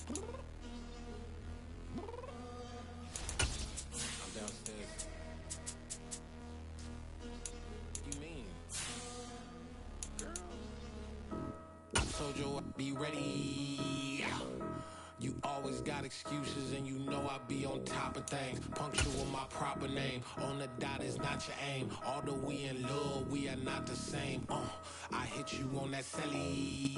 I'm downstairs. You mean? Girl. I told you I'd be ready. You always got excuses and you know I be on top of things. Punctual my proper name. On the dot is not your aim. Although we in love, we are not the same. I hit you on that celly.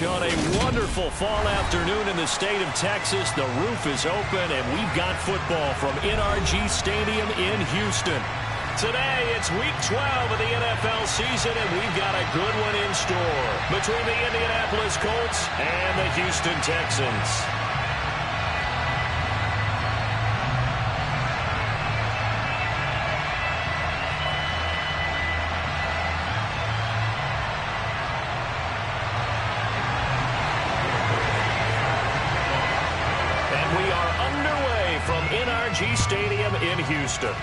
On a wonderful fall afternoon in the state of Texas, the roof is open and we've got football from NRG Stadium in Houston. Today, it's week 12 of the NFL season, and we've got a good one in store between the Indianapolis Colts and the Houston Texans. And we are underway from NRG Stadium in Houston.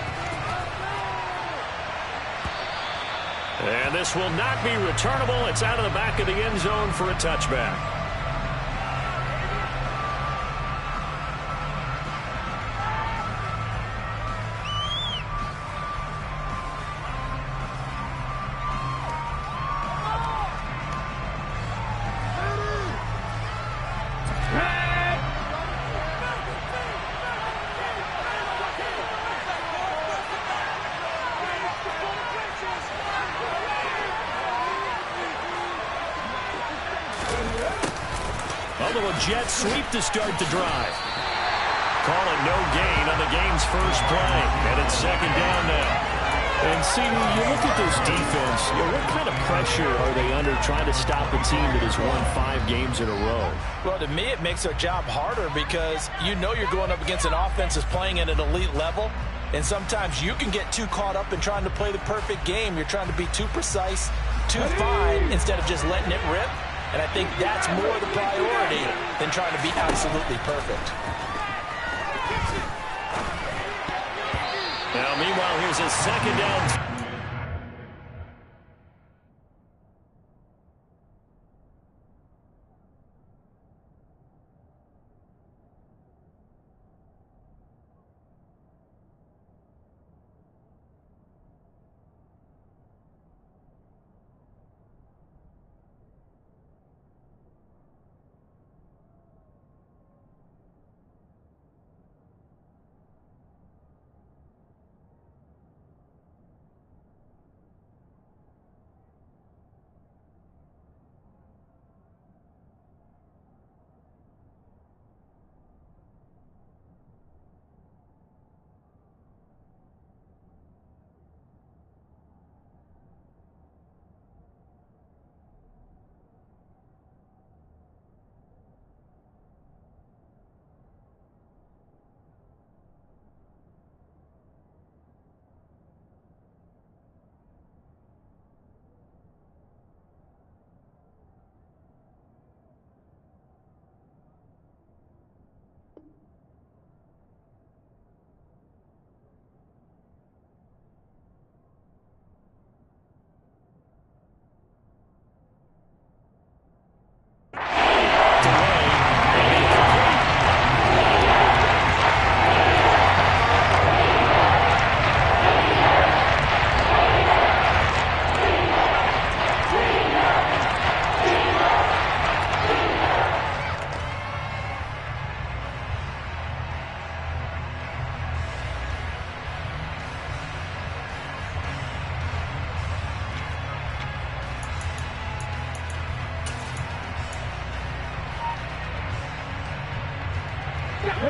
And this will not be returnable. It's out of the back of the end zone for a touchback. A little jet sweep to start the drive. Call it no gain on the game's first play. And it's second down now. And, see, you look at this defense, what kind of pressure are they under trying to stop a team that has won 5 games in a row? Well, to me, it makes their job harder because you know you're going up against an offense that's playing at an elite level. And sometimes you can get too caught up in trying to play the perfect game. You're trying to be too precise, too fine, instead of just letting it rip. And I think that's more the priority than trying to be absolutely perfect. Now, meanwhile, here's a second down.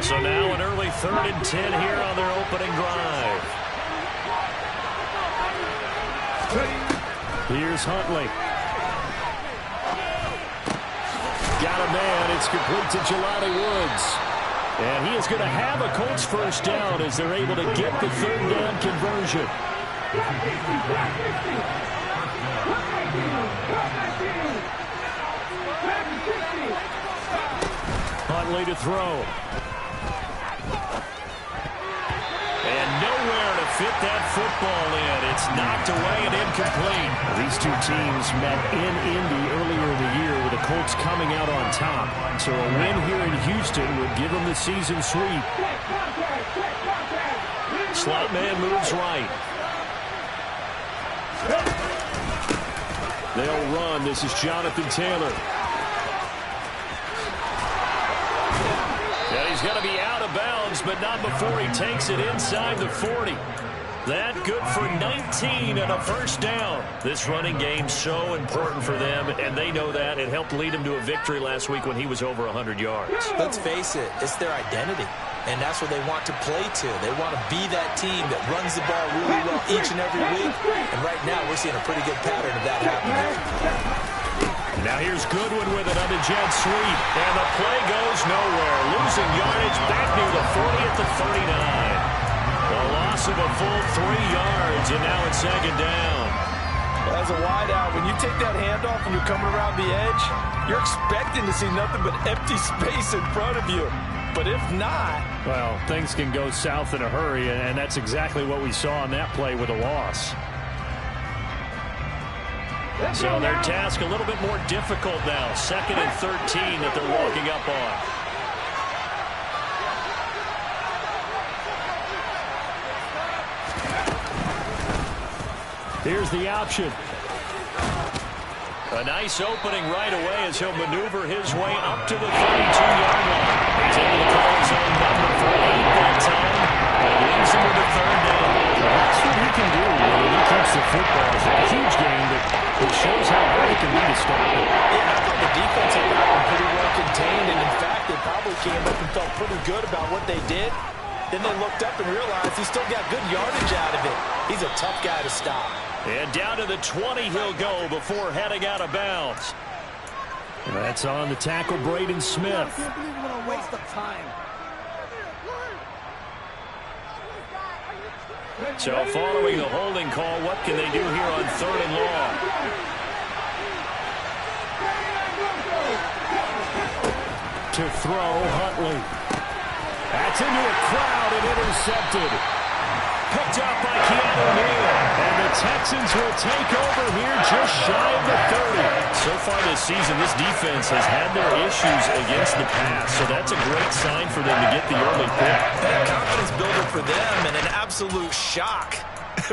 So now an early 3rd and 10 here on their opening drive. Here's Huntley. Got a man. It's complete to Jelani Woods. And he is going to have a Colts first down as they're able to get the 3rd down conversion. Huntley to throw. And nowhere to fit that football in. It's knocked away and incomplete. These two teams met in Indy earlier in the year with the Colts coming out on top. So a win here in Houston would give them the season sweep. Slot man moves right. They'll run. This is Jonathan Taylor. And he's going to be out of bounds, but not before he takes it inside the 40. That good for 19 and a first down. This running game's so important for them, and they know that. It helped lead him to a victory last week when he was over 100 yards. Let's face it, it's their identity, and that's what they want to play to. They want to be that team that runs the ball really well each and every week, and right now we're seeing a pretty good pattern of that happening. Now here's Goodwin with it on the jet sweep, and the play goes nowhere. Losing yardage back near the 40 at the 39. A loss of a full 3 yards, and now it's second down. As a wideout, when you take that handoff and you're coming around the edge, you're expecting to see nothing but empty space in front of you. But if not... Well, things can go south in a hurry, and that's exactly what we saw on that play with a loss. So their task a little bit more difficult now. 2nd and 13 that they're walking up on. Here's the option. A nice opening right away as he'll maneuver his way up to the 32-yard line. He's able to call his own number for 8 that time. And leads him to the 3rd down. That's what he can do when he keeps the football. It's a huge game, but it shows how hard it can be to stop it. Yeah, I thought the defense had gotten pretty well contained, and in fact, they probably came up and felt pretty good about what they did. Then they looked up and realized he still got good yardage out of it. He's a tough guy to stop. And down to the 20 he'll go before heading out of bounds. That's on the tackle, Braden Smith. I can't believe what a waste of time. So following the holding call, what can they do here on 3rd and long? To throw, Huntley. That's into a crowd and intercepted. Picked up by Keanu Neal. And the Texans will take over here just shy of the 30. So far this season, this defense has had their issues against the pass. So that's a great sign for them to get the early pick. That confidence builder for them, and an absolute shock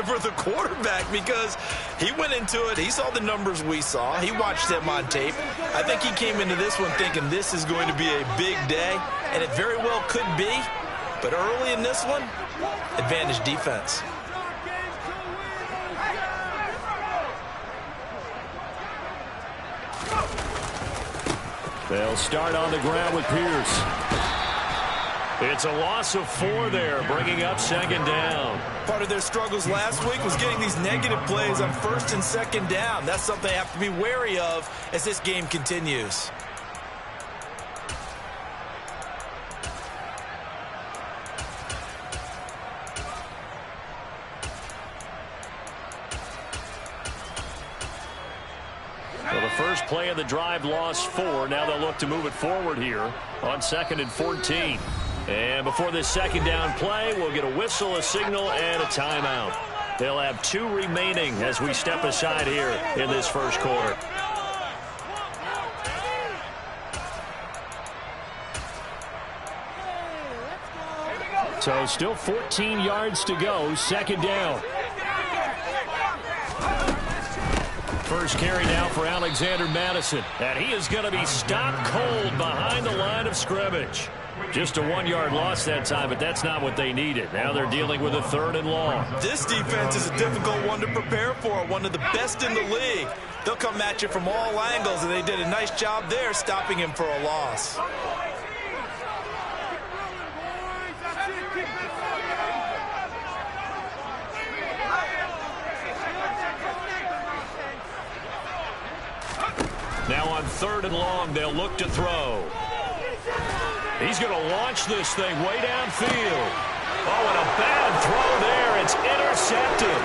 for the quarterback because he went into it. He saw the numbers we saw. He watched them on tape. I think he came into this one thinking this is going to be a big day, and it very well could be. But early in this one, advantage defense. They'll start on the ground with Pierce. It's a loss of 4 there, bringing up 2nd down. Part of their struggles last week was getting these negative plays on 1st and 2nd down. That's something they have to be wary of as this game continues. Well, the first play of the drive lost 4. Now they'll look to move it forward here on 2nd and 14. And before this 2nd down play, we'll get a whistle, a signal, and a timeout. They'll have 2 remaining as we step aside here in this first quarter. So still 14 yards to go, 2nd down. First carry now for Alexander Madison. And he is going to be stopped cold behind the line of scrimmage. Just a 1-yard loss that time, but that's not what they needed. Now they're dealing with a 3rd and long. This defense is a difficult one to prepare for, one of the best in the league. They'll come at you from all angles, and they did a nice job there stopping him for a loss. Now on 3rd and long, they'll look to throw. He's going to launch this thing way downfield. Oh, and a bad throw there. It's intercepted.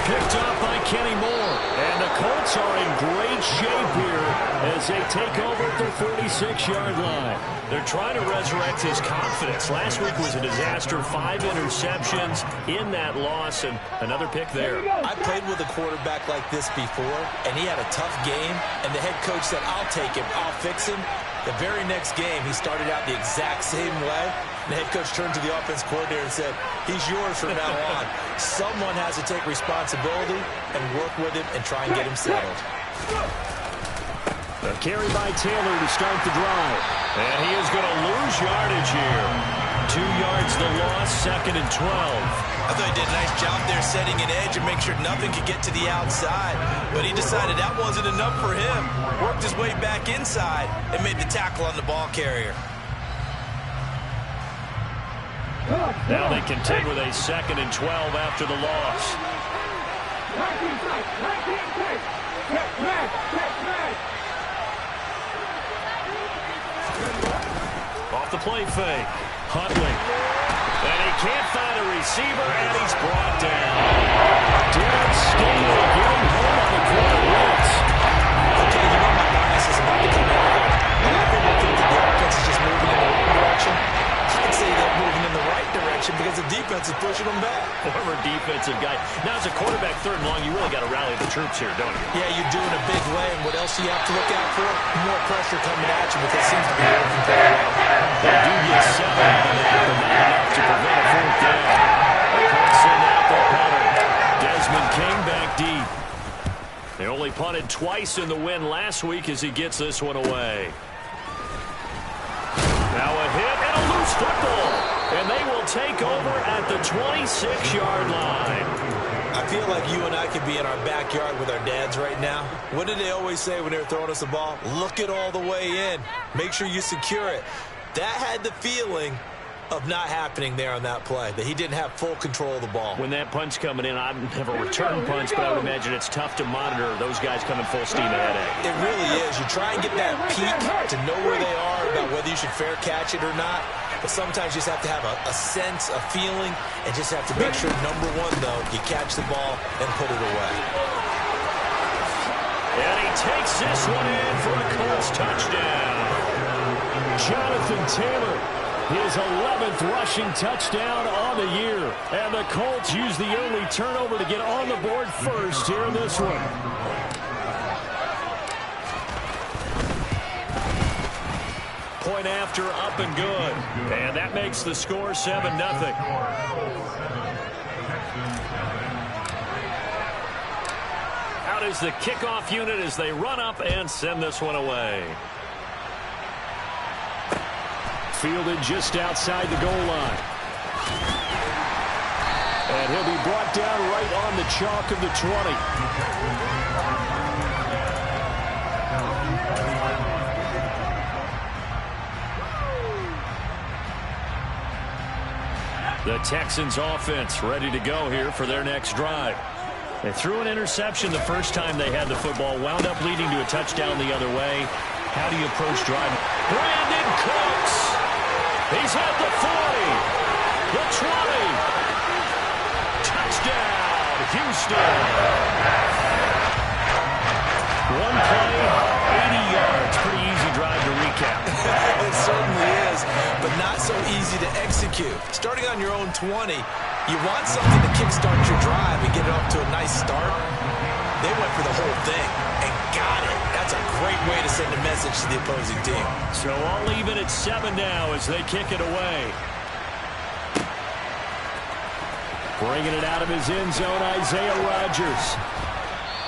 picked up by Kenny Moore. And the Colts are in great shape here as they take over at their 46-yard line. They're trying to resurrect his confidence. Last week was a disaster. 5 interceptions in that loss, and another pick there. I played with a quarterback like this before, and he had a tough game, and the head coach said, I'll take him, I'll fix him. The very next game, he started out the exact same way. The head coach turned to the offense coordinator and said, he's yours from now on. Someone has to take responsibility and work with him and try and get him settled. A carry by Taylor to start the drive. And he is going to lose yardage here. 2 yards the loss, 2nd and 12. I thought he did a nice job there setting an edge and make sure nothing could get to the outside. But he decided that wasn't enough for him. Worked his way back inside and made the tackle on the ball carrier. Now they contend with a 2nd and 12 after the loss. Off the play fake. Huntley. And he can't find a receiver, and he's brought down. Derek Stingley getting home on the corner blitz. Okay, you know my bias is about to come out here. And I think that the offense is just moving in the wrong direction. I can say they're moving in the right direction because the defense is pushing them back. Former defensive guy. Now, as a quarterback 3rd and long, you really got to rally the troops here, don't you? Yeah, you're doing a big way, and what else do you have to look out for? More pressure coming at you, but that seems to be working pretty well. They do get 7 out of that, but not enough to prevent a 4th down. The Colts send out their punter. Desmond King back deep. They only punted twice in the win last week as he gets this one away. Now a hit and a loose football. And they will take over at the 26-yard line. I feel like you and I could be in our backyard with our dads right now. What did they always say when they were throwing us the ball? Look it all the way in. Make sure you secure it. That had the feeling of not happening there on that play, that he didn't have full control of the ball. When that punch coming in, I have a return punch, but I would imagine it's tough to monitor those guys coming full steam ahead at you. It really is. You try and get that peek to know where they are, about whether you should fair catch it or not. But sometimes you just have to have a sense, a feeling, and just have to make sure, number one, though, you catch the ball and put it away. And he takes this one in for a Colts touchdown. Jonathan Taylor, his 11th rushing touchdown on the year. And the Colts use the early turnover to get on the board first here in this one. Point after, up and good. And that makes the score 7-0. Out is the kickoff unit as they run up and send this one away. Fielded just outside the goal line. And he'll be brought down right on the chalk of the 20. The Texans offense ready to go here for their next drive. They threw an interception the first time they had the football, wound up leading to a touchdown the other way. How do you approach driving? Brandon Cooks! He's at the 40, the 20. Touchdown, Houston. One play, 80 yards. Pretty easy drive to recap. It certainly is, but not so easy to execute. Starting on your own 20, you want something to kickstart your drive and get it off to a nice start. They went for the whole thing and got it. That's a great way to send a message to the opposing team. So all even at 7 now as they kick it away. Bringing it out of his end zone, Isaiah Rodgers.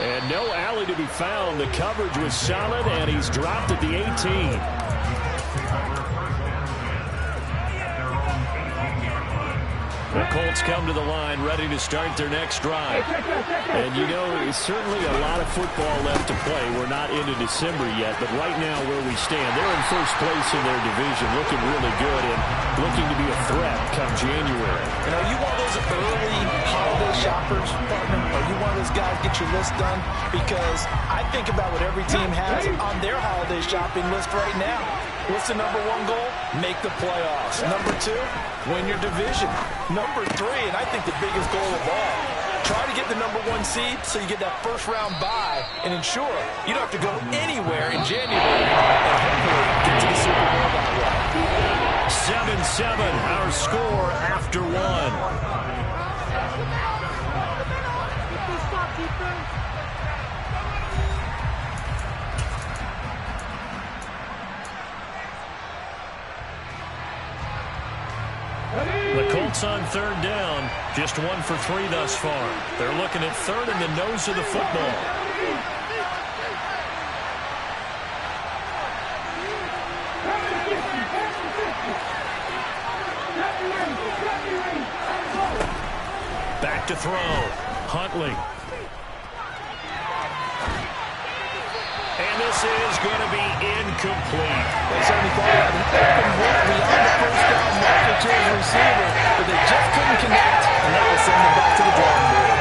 And no alley to be found. The coverage was solid, and he's dropped at the 18. The Colts come to the line ready to start their next drive. And you know, there's certainly a lot of football left to play. We're not into December yet, but right now where we stand, they're in first place in their division, looking really good and looking to be a threat come January. And are you one of those early holiday shoppers, partner? Are you one of those guys get your list done? Because I think about what every team has on their holiday shopping list right now. What's the number one goal? Make the playoffs. Number two, win your division. Number three, and I think the biggest goal of all, Try to get the #1 seed so you get that first-round bye and ensure you don't have to go anywhere in January and hopefully get to the Super Bowl that way. 7-7, our score after one. The Colts on third down, just 1 for 3 thus far. They're looking at third in the nose of the football. Back to throw. Huntley. And this is going to be incomplete. They certainly thought that open look beyond the first down marker to his receiver, but they just couldn't connect, and that will send them back to the drawing board.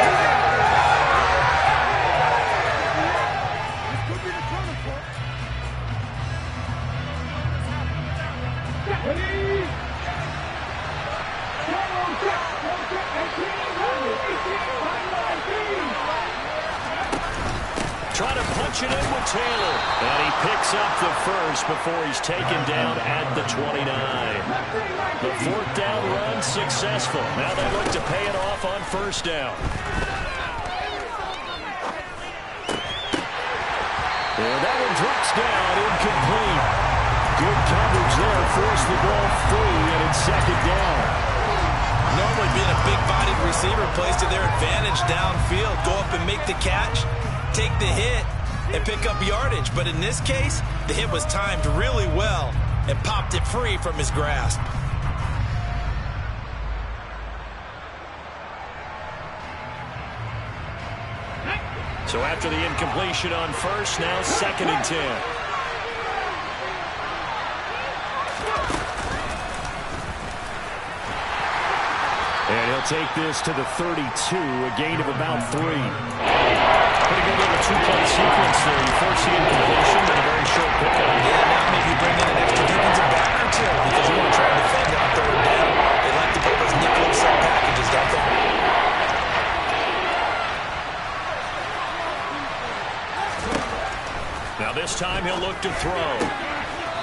Trying to punch it in with Taylor. And he picks up the first before he's taken down at the 29. The fourth down run successful. Now they look to pay it off on first down. And that one drops down, incomplete. Good coverage there, forced the ball free, and it's second down. Normally being a big-bodied receiver plays to their advantage downfield. Go up and make the catch, take the hit, and pick up yardage. But in this case, the hit was timed really well and popped it free from his grasp. So after the incompletion on first, now 2nd and 10. And he'll take this to the 32, a gain of about 3. Pretty good little two-play sequence there. You force the incompletion and a very short pickup. Yeah, now maybe bring in an extra defensive back or two because you want to try to defend on third down. They like to put those nickel inside packages, don't they? Now this time he'll look to throw.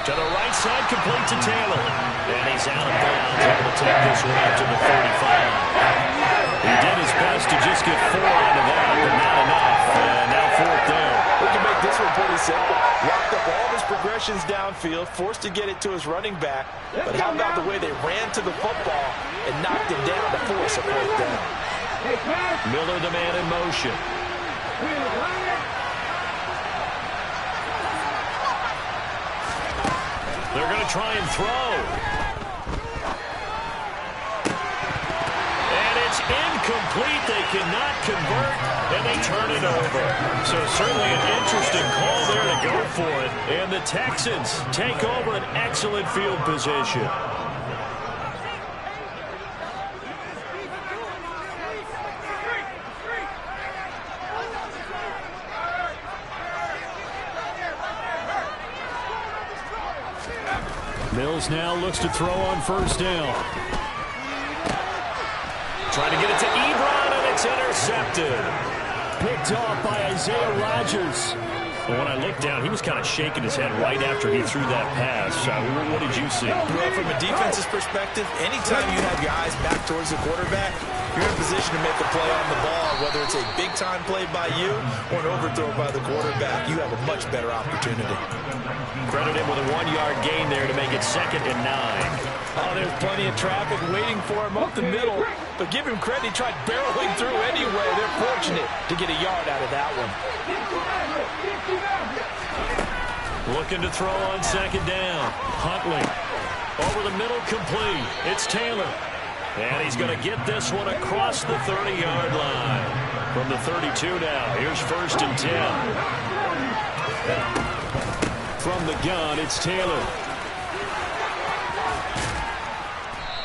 To the right side, complete to Taylor. And he's out of bounds, able to take this one out to the 35. He did his best to just get 4 out of that, but not enough. And now 4th down. We can make this one pretty simple. Locked up all of his progressions downfield, forced to get it to his running back. But how about the way they ran to the football and knocked him down to force a 4th down? Miller, the man in motion. They're going to try and throw. And it's incomplete. They cannot convert, and they turn it over. So certainly an interesting call there to go for it. And the Texans take over an excellent field position. Mills now looks to throw on first down. Trying to get it to Ebron, and it's intercepted. Picked off by Isaiah Rodgers. Well, when I looked down, he was kind of shaking his head right after he threw that pass. What did you see? Well, from a defense's perspective, anytime you have your eyes back towards the quarterback, you're in a position to make a play on the ball, whether it's a big-time play by you or an overthrow by the quarterback. You have a much better opportunity. Credit him with a 1-yard gain there to make it 2nd and 9. Oh, there's plenty of traffic waiting for him up the middle, but give him credit. He tried barreling through anyway. They're fortunate to get a yard out of that one. Looking to throw on 2nd down. Huntley over the middle, complete. It's Taylor. And he's going to get this one across the 30-yard line. From the 32 now, here's 1st and 10. From the gun, it's Taylor.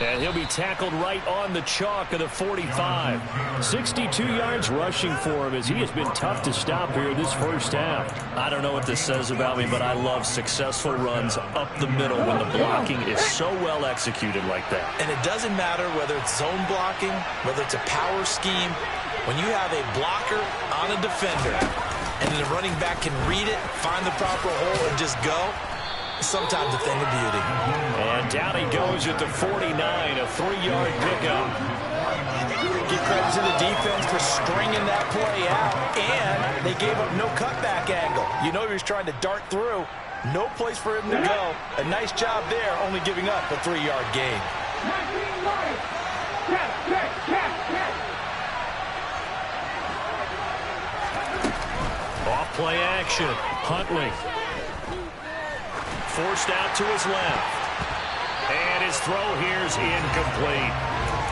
And he'll be tackled right on the chalk of the 45. 62 yards rushing for him as he has been tough to stop here this first half. I don't know what this says about me, but I love successful runs up the middle when the blocking is so well executed like that. And it doesn't matter whether it's zone blocking, whether it's a power scheme. When you have a blocker on a defender and the running back can read it, find the proper hole, and just go, sometimes a thing of beauty. And down he goes at the 49, a 3-yard pickup. Give credit to the defense for stringing that play out, and they gave up no cutback angle. You know he was trying to dart through. No place for him to go. A nice job there, only giving up a 3-yard gain. Off play action. Huntley. Forced out to his left. And his throw here's incomplete.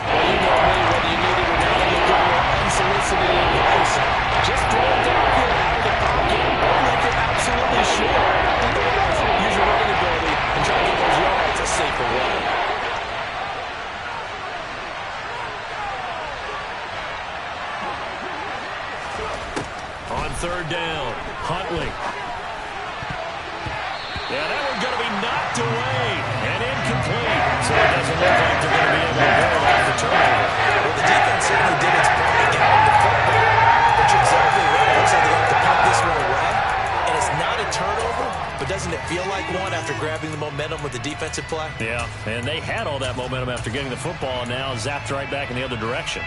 Well, you know me, whether you need it or not, you go unsolicited advice. Just throw it downfield out of the pocket, only if you're absolutely sure. Otherwise, use your running ability and try to get those yards a safer way. On third down, Huntley. Yeah, that one's going to be knocked away and incomplete. So it doesn't look like they're going to be able to get it off the turnover. Well, the defense certainly did its part to get the football. But you're exactly right. It looks like they're going to have to pump this one away. And it's not a turnover, but doesn't it feel like one after grabbing the momentum with the defensive play? Yeah, and they had all that momentum after getting the football and now zapped right back in the other direction.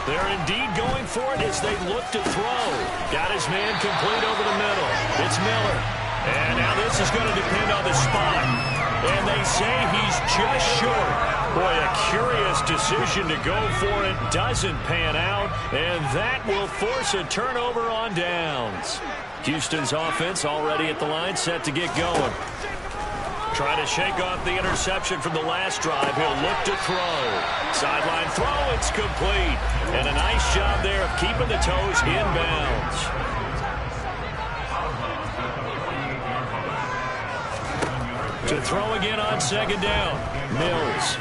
They're indeed going for it as they look to throw. Got his man complete over the middle. It's Miller. And now this is going to depend on the spot. And they say he's just short. Boy, a curious decision to go for it. Doesn't pan out. And that will force a turnover on downs. Houston's offense already at the line, set to get going. Trying to shake off the interception from the last drive. He'll look to throw. Sideline throw, it's complete. And a nice job there of keeping the toes inbounds. To throw again on second down. Mills.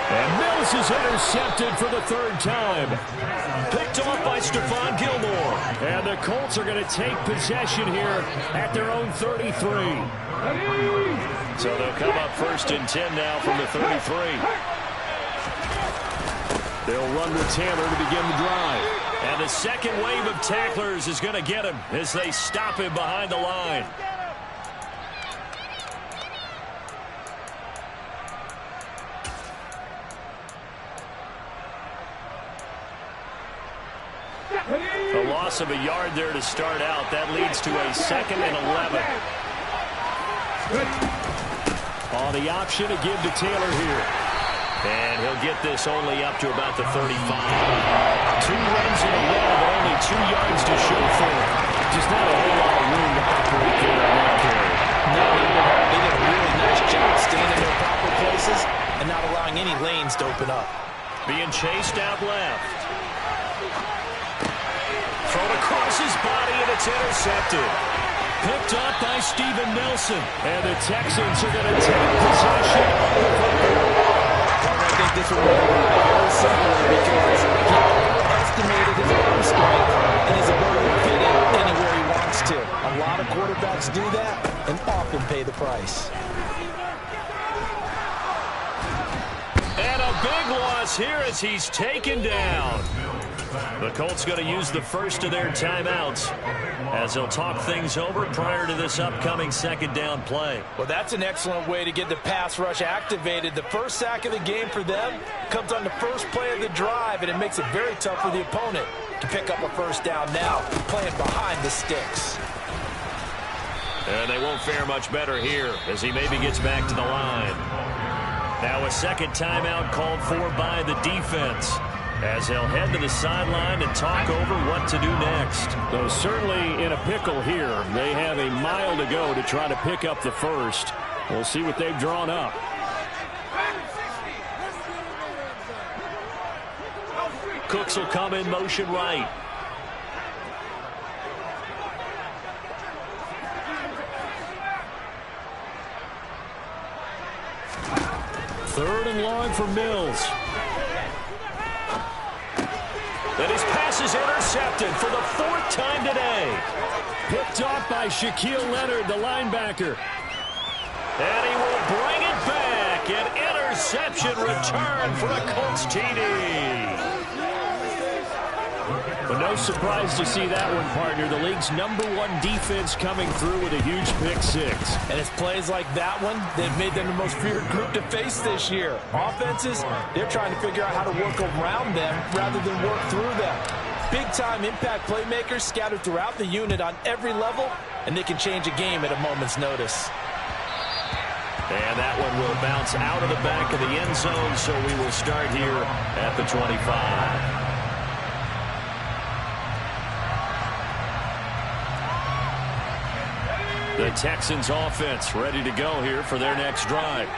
And Mills is intercepted for the third time. Picked off by Stephon Gilmore. And the Colts are going to take possession here at their own 33. So they'll come up 1st and 10 now from the 33. They'll run with Taylor to begin the drive. And the second wave of tacklers is going to get him as they stop him behind the line. A loss of a yard there to start out. That leads to a 2nd and 11. On the option to give to Taylor here. And he'll get this only up to about the 35. 2 runs in a row, but only 2 yards to show for it. Just not a whole lot of room to operate there on that carry. No, they did a really nice job staying in their proper places and not allowing any lanes to open up. Being chased out left. Thrown across his body, and it's intercepted. Picked up by Steven Nelson. And the Texans are going to take possession. I think this will be very simple because he overestimated his arm strength and his ability to fit in anywhere he wants to. A lot of quarterbacks do that and often pay the price. And a big loss here as he's taken down. The Colts going to use the first of their timeouts as they'll talk things over prior to this upcoming second down play. Well, that's an excellent way to get the pass rush activated. The first sack of the game for them comes on the first play of the drive, and it makes it very tough for the opponent to pick up a first down now, playing behind the sticks. And they won't fare much better here as he maybe gets back to the line. Now a second timeout called for by the defense, as they'll head to the sideline and talk over what to do next. Though certainly in a pickle here. They have a mile to go to try to pick up the first. We'll see what they've drawn up. Cooks will come in motion right. Third and long for Mills. And his pass is intercepted for the 4th time today. Picked off by Shaquille Leonard, the linebacker. And he will bring it back. An interception return for a Colts TD. Well, no surprise to see that one, partner. The league's #1 defense coming through with a huge pick-6. And it's plays like that one that made them the most feared group to face this year. Offenses, they're trying to figure out how to work around them rather than work through them. Big-time impact playmakers scattered throughout the unit on every level, and they can change a game at a moment's notice. And that one will bounce out of the back of the end zone, so we will start here at the 25. The Texans offense ready to go here for their next drive.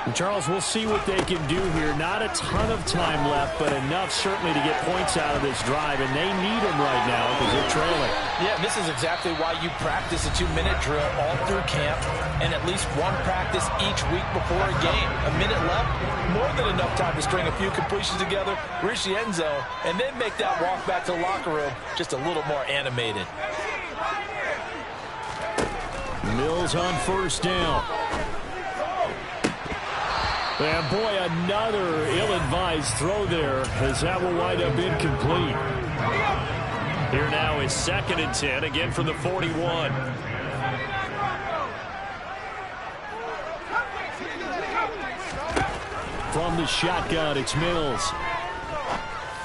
And Charles, we'll see what they can do here. Not a ton of time left, but enough certainly to get points out of this drive, and they need them right now because they're trailing. Yeah, this is exactly why you practice a 2-minute drill all through camp and at least one practice each week before a game. A minute left, more than enough time to string a few completions together, reach the end zone, and then make that walk back to the locker room just a little more animated. Mills on 1st down. And boy, another ill-advised throw there, as that will wind up incomplete. Here now is 2nd and 10, again from the 41. From the shotgun, it's Mills.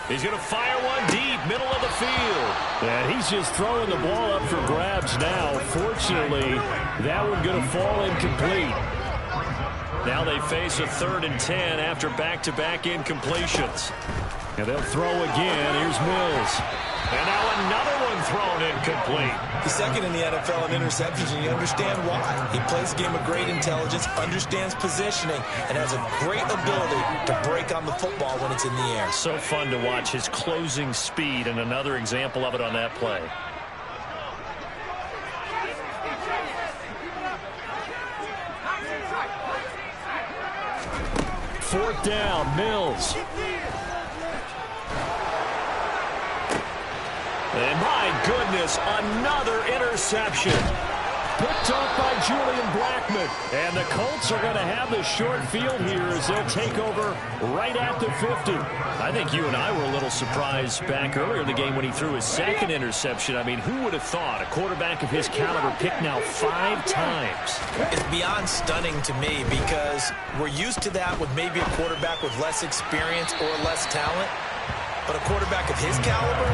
He's going to fire one deep, middle of the field. And he's just throwing the ball up for grabs now. Fortunately, that one going to fall incomplete. Now they face a 3rd and 10 after back-to-back incompletions. And they'll throw again. Here's Mills. And now another one thrown incomplete. He's 2nd in the NFL in interceptions, and you understand why. He plays a game of great intelligence, understands positioning, and has a great ability to break on the football when it's in the air. So fun to watch his closing speed, and another example of it on that play. Fourth down, Mills. And my goodness, another interception. Picked off by Julian Blackmon. And the Colts are going to have the short field here as they'll take over right at the 50. I think you and I were a little surprised back earlier in the game when he threw his 2nd interception. I mean, who would have thought a quarterback of his caliber picked now 5 times? It's beyond stunning to me because we're used to that with maybe a quarterback with less experience or less talent. But a quarterback of his caliber,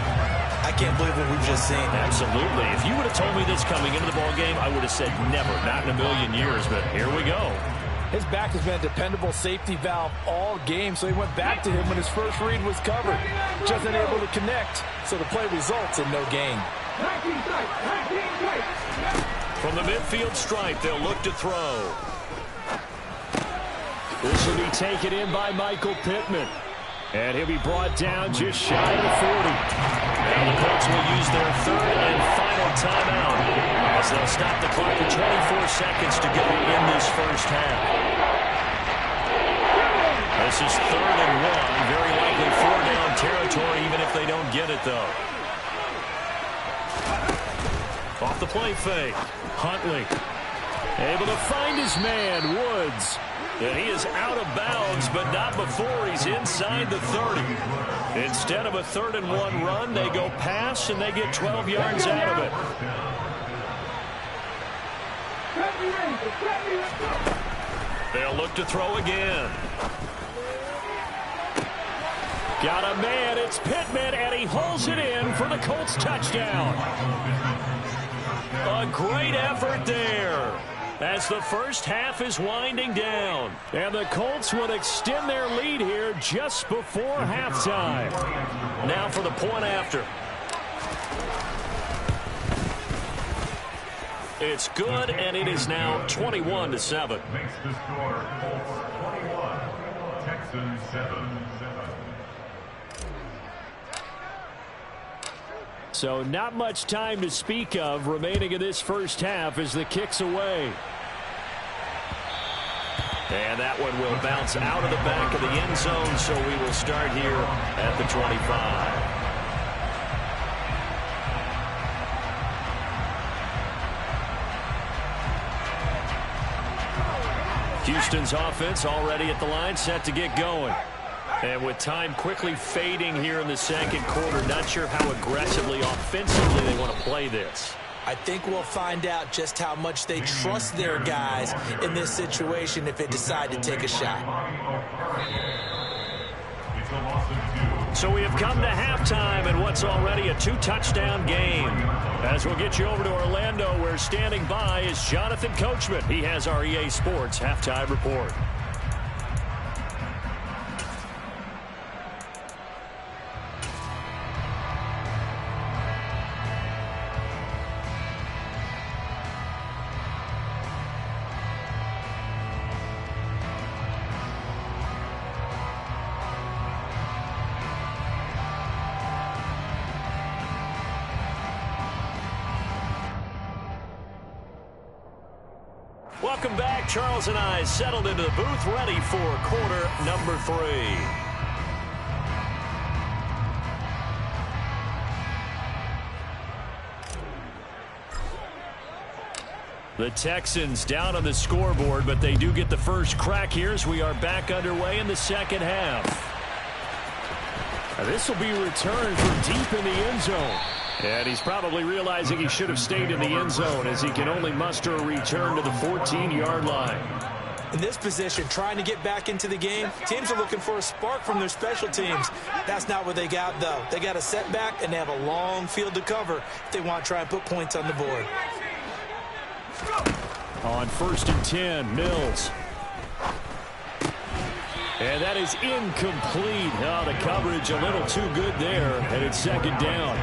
I can't believe what we've just seen. Absolutely. If you would have told me this coming into the ball game, I would have said never, not in a million years, but here we go. His back has been a dependable safety valve all game, so he went back to him when his first read was covered. Just unable to connect, so the play results in no gain. From the midfield stripe, they'll look to throw. This will be taken in by Michael Pittman. And he'll be brought down just shy of the 40. Now the Colts will use their 3rd and final timeout as they'll stop the clock with 24 seconds to go in this first half. This is 3rd and 1. Very likely 4-down territory, even if they don't get it, though. Off the play fake. Huntley able to find his man, Woods. And he is out of bounds, but not before he's inside the 30. Instead of a 3rd and 1 run, they go pass, and they get 12 yards out of it. They'll look to throw again. Got a man, it's Pittman, and he holds it in for the Colts touchdown. A great effort there as the first half is winding down. And the Colts will extend their lead here just before halftime. Now for the point after. It's good, and it is now 21-7. Makes the score 21, Texans 7. So not much time to speak of remaining in this first half as the kick's away. And that one will bounce out of the back of the end zone, so we will start here at the 25. Houston's offense already at the line, set to get going. And with time quickly fading here in the second quarter, not sure how aggressively, offensively they want to play this. I think we'll find out just how much they trust their guys in this situation if they decide to take a shot. So we have come to halftime in what's already a 2-touchdown game. As we'll get you over to Orlando, where standing by is Jonathan Coachman. He has our EA Sports halftime report. Welcome back. Charles and I settled into the booth, ready for quarter number 3. The Texans down on the scoreboard, but they do get the first crack here as we are back underway in the second half. This will be returned from deep in the end zone. And he's probably realizing he should have stayed in the end zone as he can only muster a return to the 14-yard line. In this position, trying to get back into the game, teams are looking for a spark from their special teams. That's not what they got, though. They got a setback, and they have a long field to cover if they want to try and put points on the board. On 1st and 10, Mills. And that is incomplete. Oh, the coverage a little too good there, and it's second down.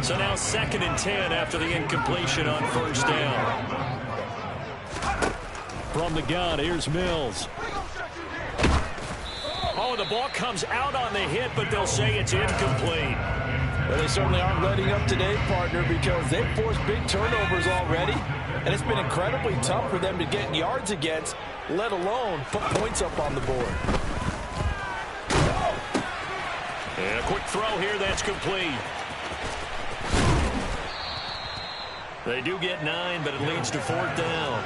So now 2nd and 10 after the incompletion on 1st down. From the gun, here's Mills. Oh, the ball comes out on the hit, but they'll say it's incomplete. Well, they certainly aren't letting up today, partner, because they've forced big turnovers already, and it's been incredibly tough for them to get yards against, let alone put points up on the board. And a quick throw here that's complete. They do get 9, but it leads to 4th down.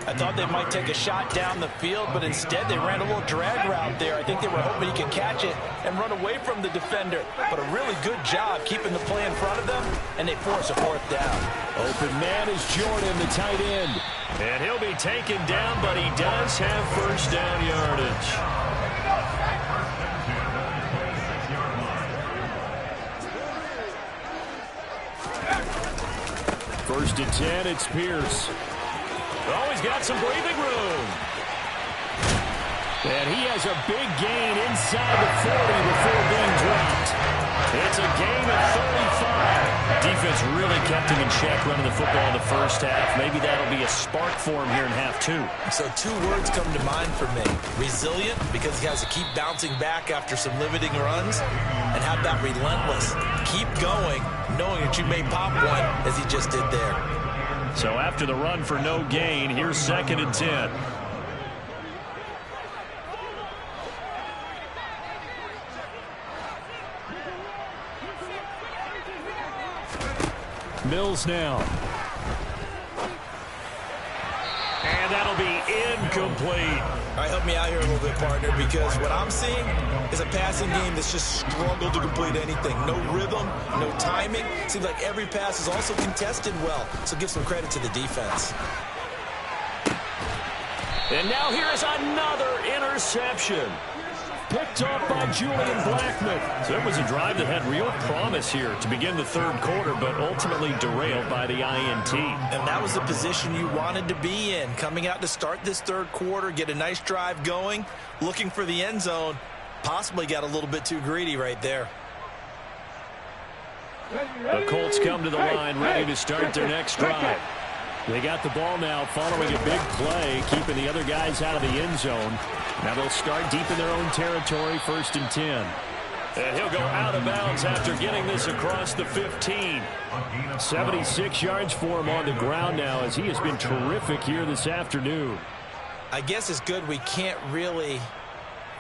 I thought they might take a shot down the field, but instead they ran a little drag route there. I think they were hoping he could catch it and run away from the defender. But a really good job keeping the play in front of them, and they force a 4th down. Open man is Jordan, the tight end. And he'll be taken down, but he does have 1st down yardage. 1st and 10, it's Pierce. Oh, he's got some breathing room. And he has a big gain inside the 40 before being dropped. It's a gain of 35. Defense really kept him in check running the football in the first half. Maybe that'll be a spark for him here in half 2. So 2 words come to mind for me. Resilient, because he has to keep bouncing back after some limiting runs. And how about relentless? Keep going, knowing that you may pop one, as he just did there. So after the run for no gain, here's 2nd and 10. Mills now. And that'll be incomplete. All right, help me out here a little bit, partner, because what I'm seeing is a passing game that's just struggled to complete anything. No rhythm, no timing. Seems like every pass is also contested well, so give some credit to the defense. And now here's another interception. Picked off by Julian Blackman. So it was a drive that had real promise here to begin the 3rd quarter, but ultimately derailed by the INT. And that was the position you wanted to be in. Coming out to start this 3rd quarter, get a nice drive going, looking for the end zone. Possibly got a little bit too greedy right there. The Colts come to the line, ready to start their next drive. They got the ball now following a big play, keeping the other guys out of the end zone. Now they'll start deep in their own territory, 1st and 10. And he'll go out of bounds after getting this across the 15. 76 yards for him on the ground now, as he has been terrific here this afternoon. I guess it's good we can't really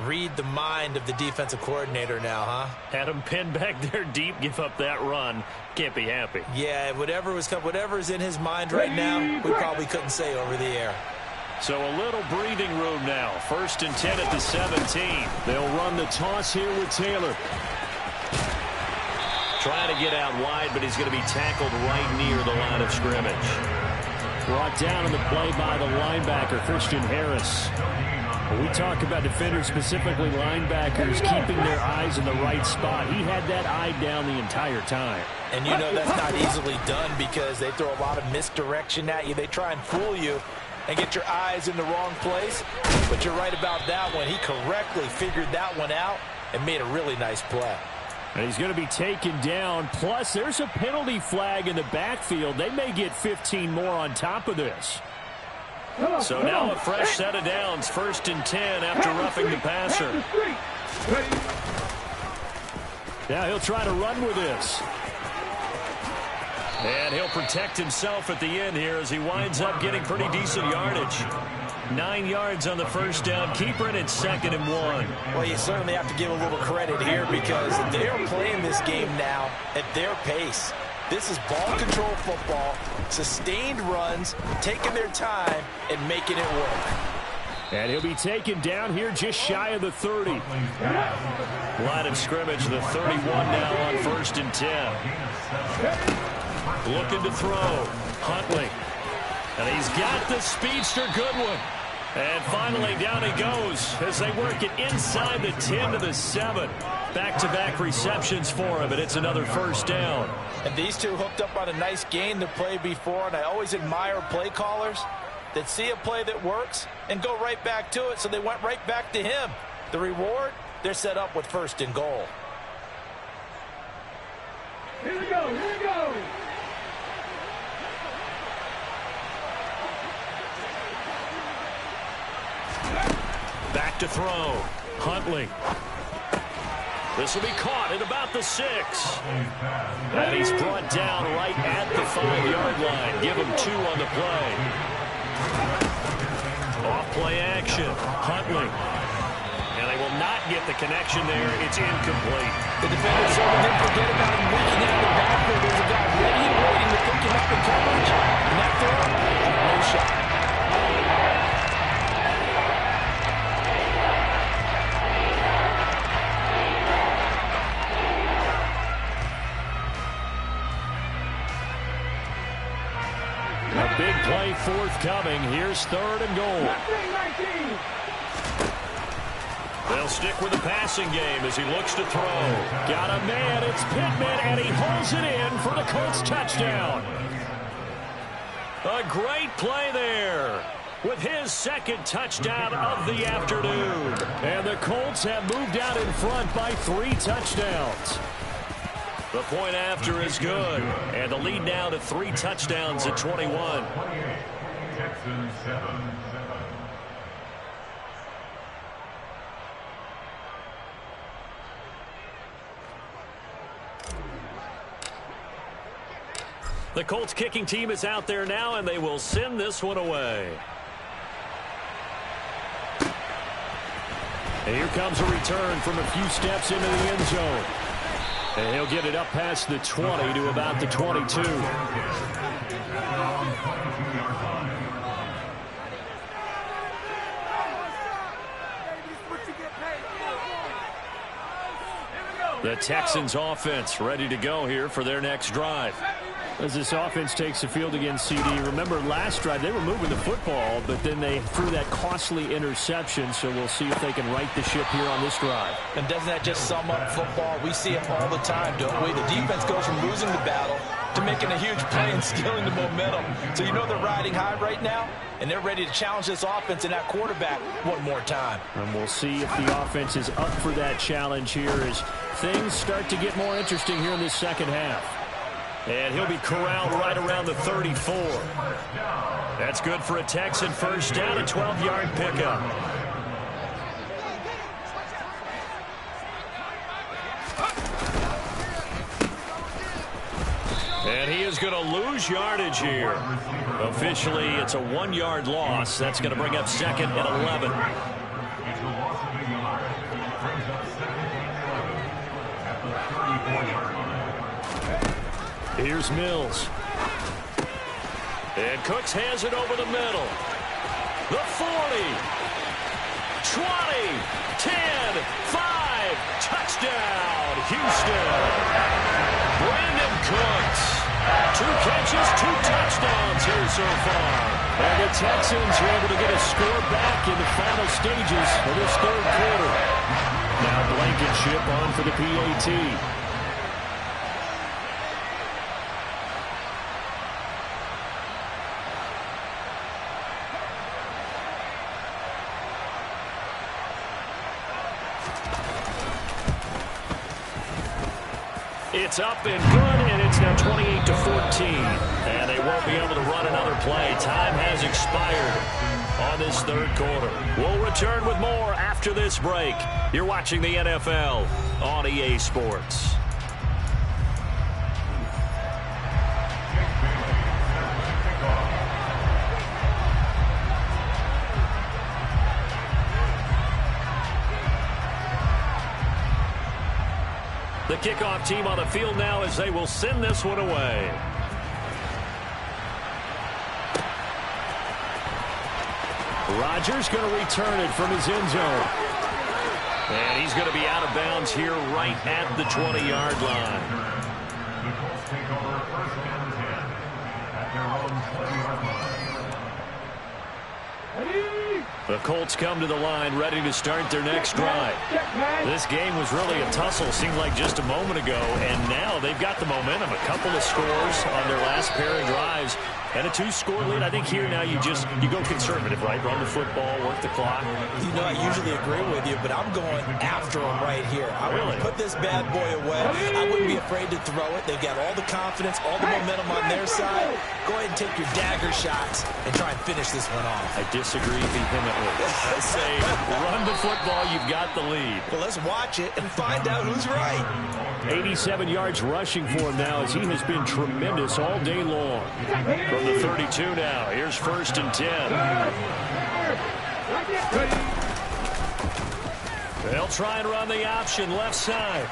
read the mind of the defensive coordinator now, huh? Had him pinned back there deep, give up that run. Can't be happy. Yeah, whatever's in his mind right now, we probably couldn't say over the air. So a little breathing room now. 1st and 10 at the 17. They'll run the toss here with Taylor. Trying to get out wide, but he's going to be tackled right near the line of scrimmage. Brought down on the play by the linebacker, Christian Harris. When we talk about defenders, specifically linebackers, keeping their eyes in the right spot. He had that eye down the entire time. And you know that's not easily done because they throw a lot of misdirection at you. They try and fool you and get your eyes in the wrong place. But you're right about that one. He correctly figured that one out and made a really nice play. And he's going to be taken down. Plus, there's a penalty flag in the backfield. They may get 15 more on top of this. So now a fresh set of downs. 1st and 10 after roughing the passer. Now he'll try to run with this. And he'll protect himself at the end here as he winds up getting pretty decent yardage. 9 yards on the 1st down. Keeper in 2nd and 1. Well, you certainly have to give a little credit here because they're playing this game now at their pace. This is ball control football, sustained runs, taking their time and making it work. And he'll be taken down here just shy of the 30. Line of scrimmage, the 31 now on 1st and 10. Looking to throw. Huntley. And he's got the speedster Goodwin. And finally down he goes as they work it inside the 10 to the 7. Back-to-back receptions for him, and it's another 1st down. And these two hooked up on a nice game to play before, and I always admire play callers that see a play that works and go right back to it, so they went right back to him. The reward, they're set up with 1st and goal. Here we go, here we go. Back to throw. Huntley. This will be caught at about the 6. And he's brought down right at the 5-yard line. Give him 2 on the play. Off play action. Huntley. And they will not get the connection there. It's incomplete. The defender sort of didn't forget about him leaking out of the backfield. There's a guy ready and waiting to pick him up in coverage. And that throw, no shot. A big play forthcoming. Here's 3rd and goal. They'll stick with the passing game as he looks to throw. Got a man. It's Pittman, and he holds it in for the Colts touchdown. A great play there with his 2nd touchdown of the afternoon. And the Colts have moved out in front by 3 touchdowns. The point after is good. And the lead now to 3 touchdowns at 21. Texans 7-7. The Colts kicking team is out there now, and they will send this one away. And here comes a return from a few steps into the end zone. And he'll get it up past the 20 to about the 22. The Texans offense ready to go here for their next drive. As this offense takes the field against CD, remember last drive they were moving the football, but then they threw that costly interception, so we'll see if they can right the ship here on this drive. And doesn't that just sum up football? We see it all the time, don't we? The defense goes from losing the battle to making a huge play and stealing the momentum. So you know they're riding high right now, and they're ready to challenge this offense and that quarterback one more time. And we'll see if the offense is up for that challenge here as things start to get more interesting here in this second half. And he'll be corralled right around the 34. That's good for a Texan 1st down, a 12-yard pickup. he is going to lose yardage here. Officially, it's a 1-yard loss. That's going to bring up second and 11. It's a loss of a yard. Brings up second and 11 at the 34-yard line. Here's Mills. And Cooks has it over the middle. The 40. 20. 10. 5. Touchdown, Houston. Brandon Cooks. 2 catches, 2 touchdowns here so far. And the Texans are able to get a score back in the final stages of this third quarter. Now Blankenship on for the PAT. It's up and good, and it's now 28-14. And they won't be able to run another play. Time has expired on this third quarter. We'll return with more after this break. You're watching the NFL on EA Sports. The kickoff team on the field now as they will send this one away. Rodgers going to return it from his end zone. And he's going to be out of bounds here right at the 20-yard line. The Colts take over first and 10 at their own 20-yard line. The Colts come to the line ready to start their next drive. This game was really a tussle, seemed like just a moment ago, and now they've got the momentum. A couple of scores on their last pair of drives and a 2-score lead. I think here now you go conservative, right? Run the football, work the clock. You know, I usually agree with you, but I'm going after them right here. I Really? would put this bad boy away. I wouldn't be afraid to throw it. They've got all the confidence, all the momentum on their side. Go ahead and take your dagger shots and try and finish this one off. I disagree vehemently. I say run the football, you've got the lead. Well, let's watch it and find out who's right. 87 yards rushing for him now as he has been tremendous all day long. From the 32 now, here's first and 10. They'll try and run the option left side.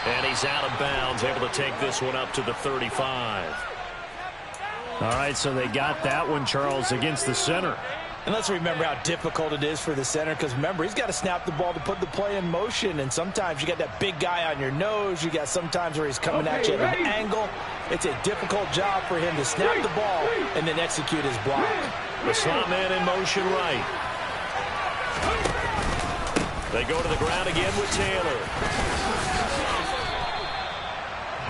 And he's out of bounds, able to take this one up to the 35. All right, so they got that one, Charles, against the center. And let's remember how difficult it is for the center, because remember, he's got to snap the ball to put the play in motion, and sometimes you got that big guy on your nose. You got sometimes where he's coming at you at an angle. It's a difficult job for him to snap the ball and then execute his block. The slot man in motion right. They go to the ground again with Taylor.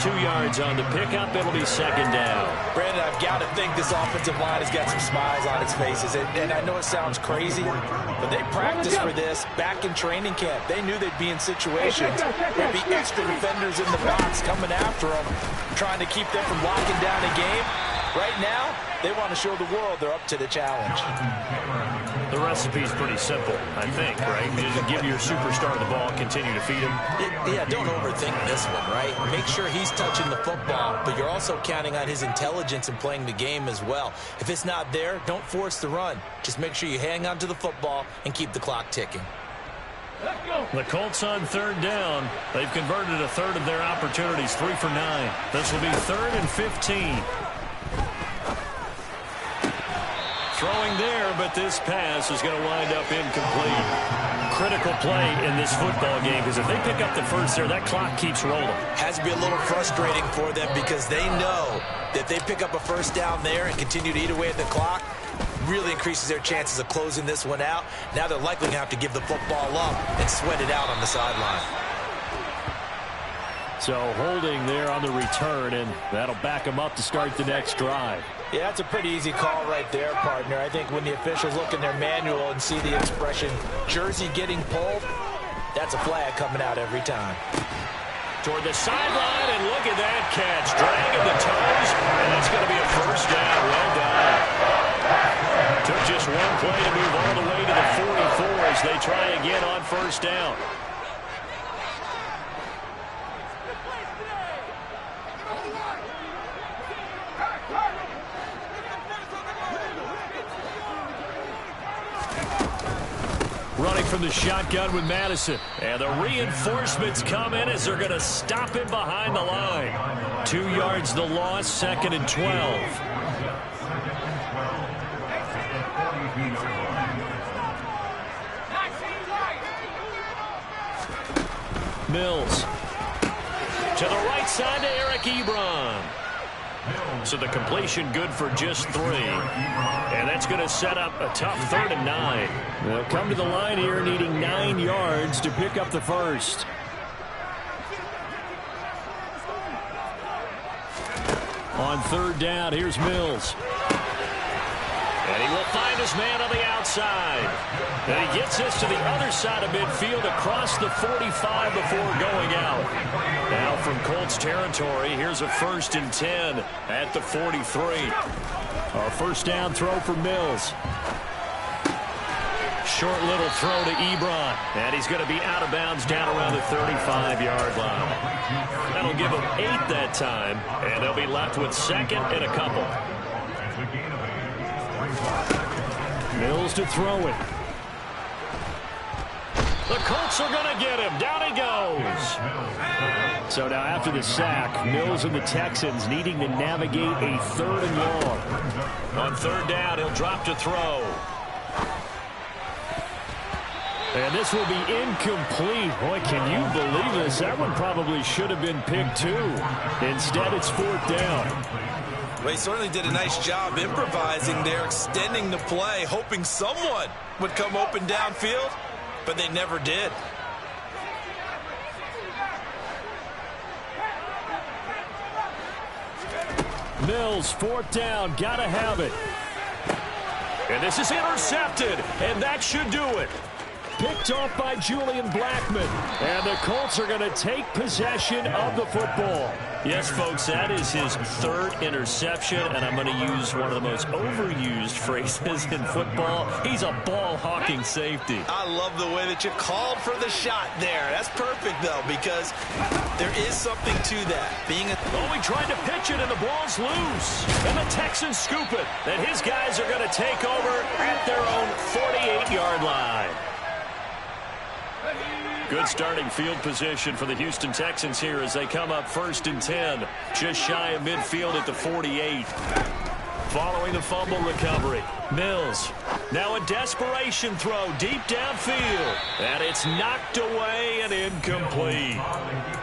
2 yards on the pickup. It'll be second down. Brandon, I've got to think this offensive line has got some smiles on its faces. And I know it sounds crazy, but they practiced for this back in training camp. They knew they'd be in situations. There'd be extra defenders in the box coming after them, trying to keep them from locking down a game. Right now, they want to show the world they're up to the challenge. The recipe's pretty simple, I think, right? You just give your superstar the ball, continue to feed him. Yeah, don't overthink this one, right? Make sure he's touching the football, but you're also counting on his intelligence in playing the game as well. If it's not there, don't force the run. Just make sure you hang on to the football and keep the clock ticking. The Colts on third down. They've converted a third of their opportunities, 3 for 9. This will be 3rd and 15. Throwing there, but this pass is going to wind up incomplete. Critical play in this football game, because if they pick up the first there, that clock keeps rolling. Has to be a little frustrating for them, because they know that if they pick up a first down there and continue to eat away at the clock, really increases their chances of closing this one out. Now they're likely going to have to give the football up and sweat it out on the sideline. So holding there on the return, and that'll back them up to start the next drive. Yeah, that's a pretty easy call right there, partner. I think when the officials look in their manual and see the expression jersey getting pulled, that's a flag coming out every time. Toward the sideline, and look at that catch. Dragging the toes, and it's going to be a first down. Well done. Took just one play to move all the way to the 44 as they try again on first down. from the shotgun with Madison. And the reinforcements come in as they're going to stop him behind the line. 2 yards the loss, 2nd and 12. Mills. To the right side to Eric Ebron. So the completion good for just 3. And that's going to set up a tough 3rd and 9. They'll come to the line here needing 9 yards to pick up the first. On 3rd down, here's Mills. And he will find his man on the outside. And he gets this to the other side of midfield across the 45 before going out. Now from Colts territory, here's a 1st and 10 at the 43. A first down throw for Mills. Short little throw to Ebron. And he's going to be out of bounds down around the 35-yard line. That'll give him 8 that time. And they'll be left with 2nd and a couple. Mills to throw it. The Colts are going to get him. Down he goes. So now after the sack, Mills and the Texans needing to navigate a 3rd and long. On 3rd down, he'll drop to throw. And this will be incomplete. Boy, can you believe this? That one probably should have been picked too. Instead, it's 4th down. Well, he certainly did a nice job improvising there, extending the play, hoping someone would come open downfield, but they never did. Mills, 4th down, gotta have it. And this is intercepted, and that should do it. Picked off by Julian Blackmon. And the Colts are going to take possession of the football. Yes, folks, that is his 3rd interception, and I'm going to use one of the most overused phrases in football. He's a ball-hawking safety. I love the way that you called for the shot there. That's perfect, though, because there is something to that. He tried to pitch it, and the ball's loose. And the Texans scoop it. And his guys are going to take over at their own 48-yard line. Good starting field position for the Houston Texans here as they come up 1st and 10. Just shy of midfield at the 48. Following the fumble recovery, Mills. Now a desperation throw deep downfield. And it's knocked away and incomplete.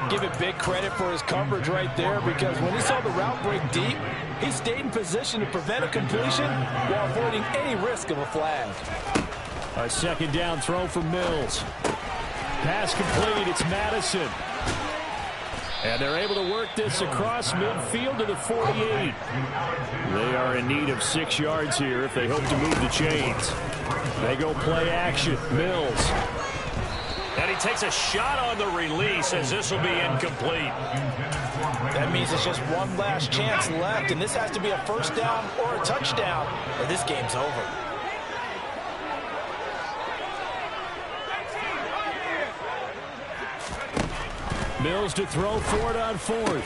Give it big credit for his coverage right there, because when he saw the route break deep, he stayed in position to prevent a completion while avoiding any risk of a flag. A 2nd down throw for Mills. Pass complete. It's Madison. And they're able to work this across midfield to the 48. They are in need of 6 yards here if they hope to move the chains. They go play action. Mills. And he takes a shot on the release as this will be incomplete. That means it's just one last chance left, and this has to be a 1st down or a touchdown, or this game's over. Mills to throw for it on 4th.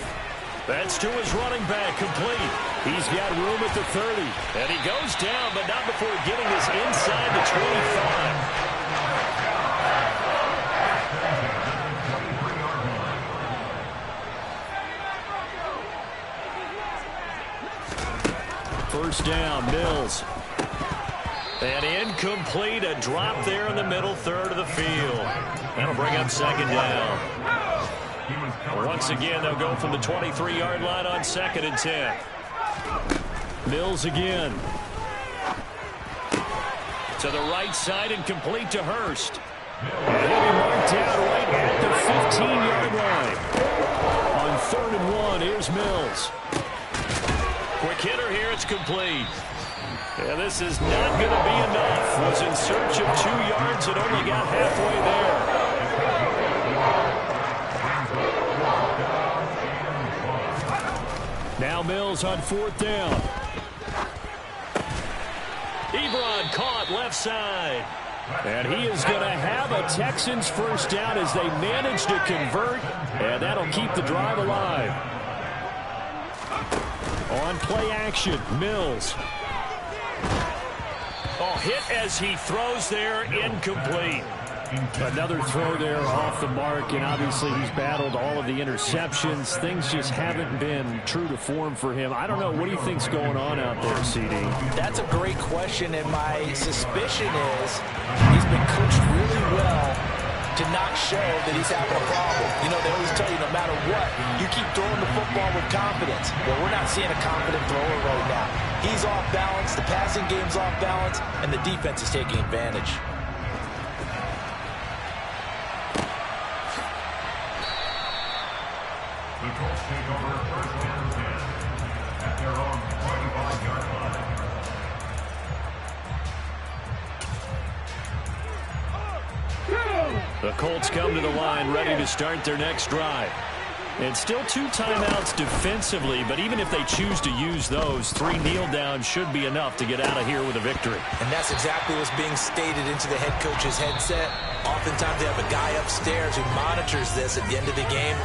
That's to his running back, complete. He's got room at the 30. And he goes down, but not before getting this inside the 25. First down, Mills. And incomplete, a drop there in the middle 3rd of the field. That'll bring up 2nd down. Once again, they'll go from the 23-yard line on 2nd and 10. Mills again. To the right side and complete to Hurst. And he'll be marked down right at the 15-yard line. On 3rd and 1, here's Mills. Quick hitter here, it's complete. Yeah, this is not going to be enough. Was in search of 2 yards and only got halfway there. Now Mills on 4th down. Ebron caught left side. And he is going to have a Texans 1st down as they manage to convert. And that'll keep the drive alive. On play action, Mills. Oh, hit as he throws there, incomplete. Another throw there off the mark, and obviously he's battled all of the interceptions. Things just haven't been true to form for him. I don't know. What do you think's going on out there, CD? That's a great question, and my suspicion is he's been coached really well to not show that he's having a problem. You know, they always tell you no matter what, you keep throwing the football with confidence. Well, we're not seeing a confident thrower right now. He's off balance, the passing game's off balance, and the defense is taking advantage. The Colts take over first and 10 at their own 25-yard line. The Colts come to the line ready to start their next drive. And still 2 timeouts defensively, but even if they choose to use those, 3 kneel downs should be enough to get out of here with a victory. And that's exactly what's being stated into the head coach's headset. Oftentimes they have a guy upstairs who monitors this at the end of the game.